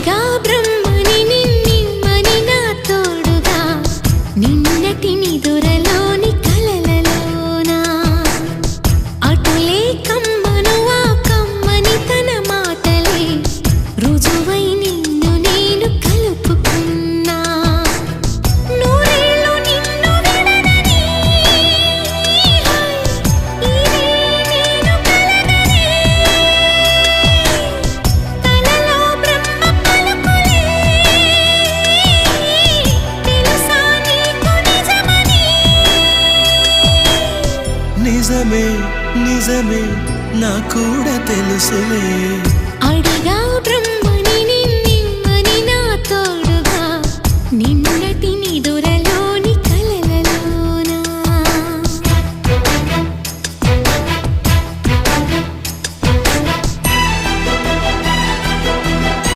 సాక్షిగా బ్రహ్మని నిన్నిమ్మని నా తోడుగా నిన్నటి నిదురలోని కలలలోనా అటులే కమ్మను ఆ కమ్మని తన మాటలే రుజువై నిన్ను నేను కలుపుకున్నా నూరేళ్ళు నిన్ను విడనని ఇదే నేను కలగని తలలో బ్రహ్మ పలుకులే తెలుసా నీకు నిజమని నిజమే నిజమే నా కూడా తెలుసులే